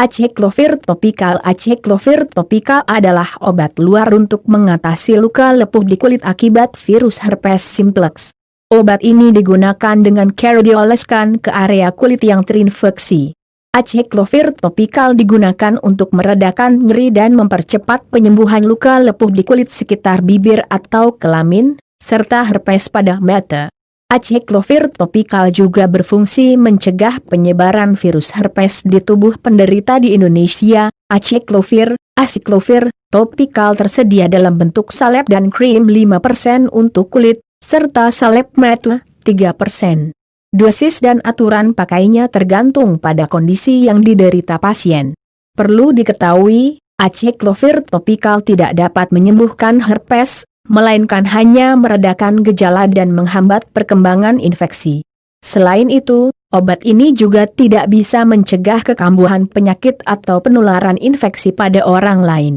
Aceclovir topikal. Aceclovir topikal adalah obat luar untuk mengatasi luka lepuh di kulit akibat virus herpes simplex. Obat ini digunakan dengan cara dioleskan ke area kulit yang terinfeksi. Aceclovir topikal digunakan untuk meredakan nyeri dan mempercepat penyembuhan luka lepuh di kulit sekitar bibir atau kelamin, serta herpes pada mata. Aceclovir topikal juga berfungsi mencegah penyebaran virus herpes di tubuh penderita di Indonesia. Aceclovir topikal tersedia dalam bentuk salep dan krim 5% untuk kulit, serta salep mata 3%. Dosis dan aturan pakainya tergantung pada kondisi yang diderita pasien. Perlu diketahui, aceclovir topikal tidak dapat menyembuhkan herpes, melainkan hanya meredakan gejala dan menghambat perkembangan infeksi. Selain itu, obat ini juga tidak bisa mencegah kekambuhan penyakit atau penularan infeksi pada orang lain.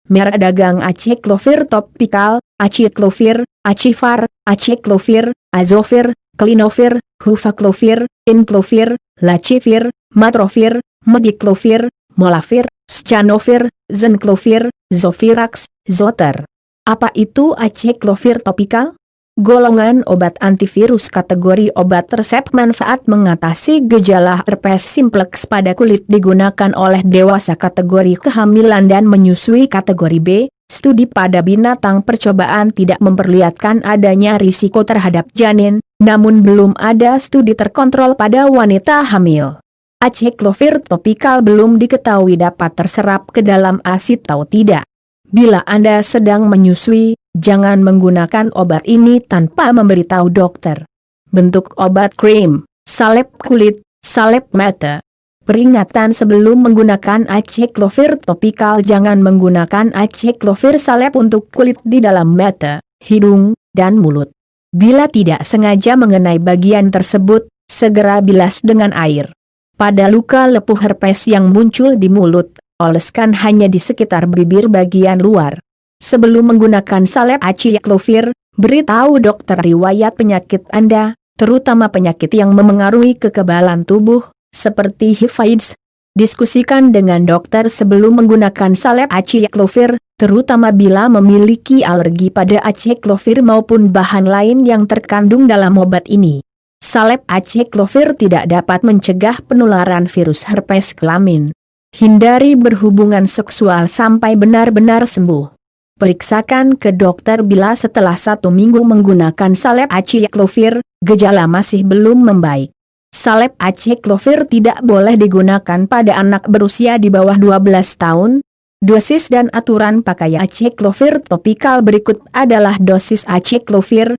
Merek dagang aceclovir topikal: aceclovir, Acivar, Aceclovir, Azovir, Klinovir, Hufaclovir, Inclovir, Lacivir, Matrovir, Mediclovir, Molavir, Scanovir, Zenclovir, Zovirax, Zoter. Apa itu aceclovir topikal? Golongan obat antivirus kategori obat resep manfaat mengatasi gejala herpes simplex pada kulit digunakan oleh dewasa kategori kehamilan dan menyusui kategori B. Studi pada binatang percobaan tidak memperlihatkan adanya risiko terhadap janin, namun belum ada studi terkontrol pada wanita hamil. Aceclovir topikal belum diketahui dapat terserap ke dalam ASI atau tidak. Bila Anda sedang menyusui, jangan menggunakan obat ini tanpa memberitahu dokter. Bentuk obat: krim, salep kulit, salep mata. Peringatan sebelum menggunakan aceclovir topikal: jangan menggunakan aceclovir salep untuk kulit di dalam mata, hidung, dan mulut. Bila tidak sengaja mengenai bagian tersebut, segera bilas dengan air. Pada luka lepuh herpes yang muncul di mulut, oleskan hanya di sekitar bibir bagian luar. Sebelum menggunakan salep aceclovir, beritahu dokter riwayat penyakit Anda, terutama penyakit yang memengaruhi kekebalan tubuh, seperti HIV/AIDS. Diskusikan dengan dokter sebelum menggunakan salep aceclovir, terutama bila memiliki alergi pada aceclovir maupun bahan lain yang terkandung dalam obat ini. Salep aceclovir tidak dapat mencegah penularan virus herpes kelamin. Hindari berhubungan seksual sampai benar-benar sembuh. Periksakan ke dokter bila setelah 1 minggu menggunakan salep aceclovir, gejala masih belum membaik. Salep aceclovir tidak boleh digunakan pada anak berusia di bawah 12 tahun. Dosis dan aturan pakai aceclovir topikal berikut adalah dosis aceclovir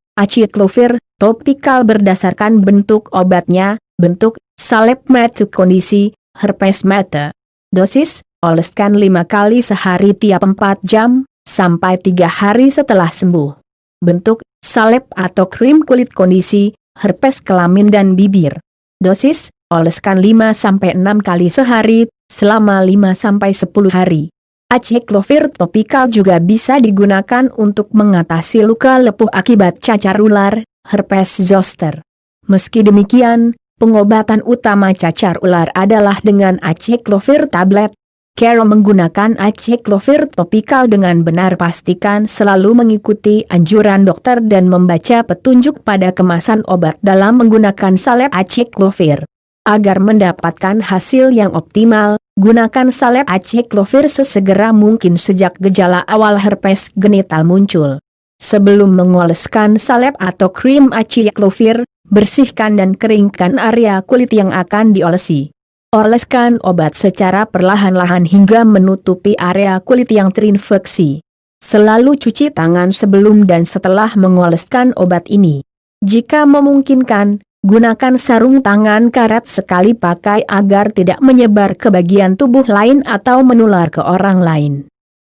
topikal berdasarkan bentuk obatnya. Bentuk: salep mata kondisi herpes mata. Dosis: oleskan 5 kali sehari tiap 4 jam, sampai 3 hari setelah sembuh. Bentuk: salep atau krim kulit kondisi herpes kelamin dan bibir. Dosis: oleskan 5-6 kali sehari, selama 5-10 hari. Aceclovir topikal juga bisa digunakan untuk mengatasi luka lepuh akibat cacar ular, herpes zoster. Meski demikian, pengobatan utama cacar ular adalah dengan aceclovir tablet. Cara menggunakan aceclovir topikal dengan benar: pastikan selalu mengikuti anjuran dokter dan membaca petunjuk pada kemasan obat dalam menggunakan salep aceclovir. Agar mendapatkan hasil yang optimal, gunakan salep aceclovir sesegera mungkin sejak gejala awal herpes genital muncul. Sebelum mengoleskan salep atau krim aceclovir, bersihkan dan keringkan area kulit yang akan diolesi. Oleskan obat secara perlahan-lahan hingga menutupi area kulit yang terinfeksi. Selalu cuci tangan sebelum dan setelah mengoleskan obat ini. Jika memungkinkan, gunakan sarung tangan karet sekali pakai agar tidak menyebar ke bagian tubuh lain atau menular ke orang lain.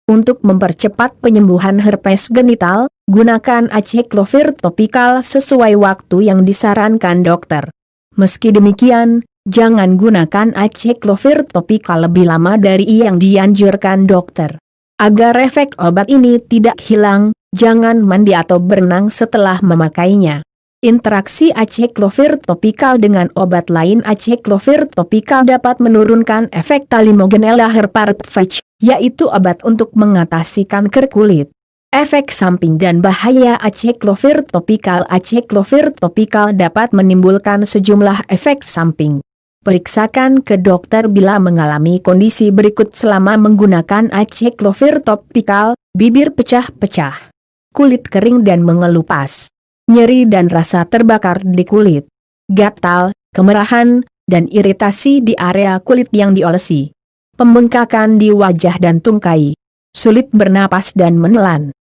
Untuk mempercepat penyembuhan herpes genital, gunakan aceclovir topikal sesuai waktu yang disarankan dokter. Meski demikian, jangan gunakan aceclovir topikal lebih lama dari yang dianjurkan dokter. Agar efek obat ini tidak hilang, jangan mandi atau berenang setelah memakainya. Interaksi aceclovir topikal dengan obat lain. Aceclovir topikal dapat menurunkan efek Thymogenella herpetfex, yaitu obat untuk mengatasi kanker kulit. Efek samping dan bahaya aceclovir topikal. Aceclovir topikal dapat menimbulkan sejumlah efek samping. Periksakan ke dokter bila mengalami kondisi berikut selama menggunakan aceclovir topikal: bibir pecah-pecah, kulit kering dan mengelupas, nyeri dan rasa terbakar di kulit, gatal, kemerahan, dan iritasi di area kulit yang diolesi, pembengkakan di wajah dan tungkai, sulit bernapas dan menelan.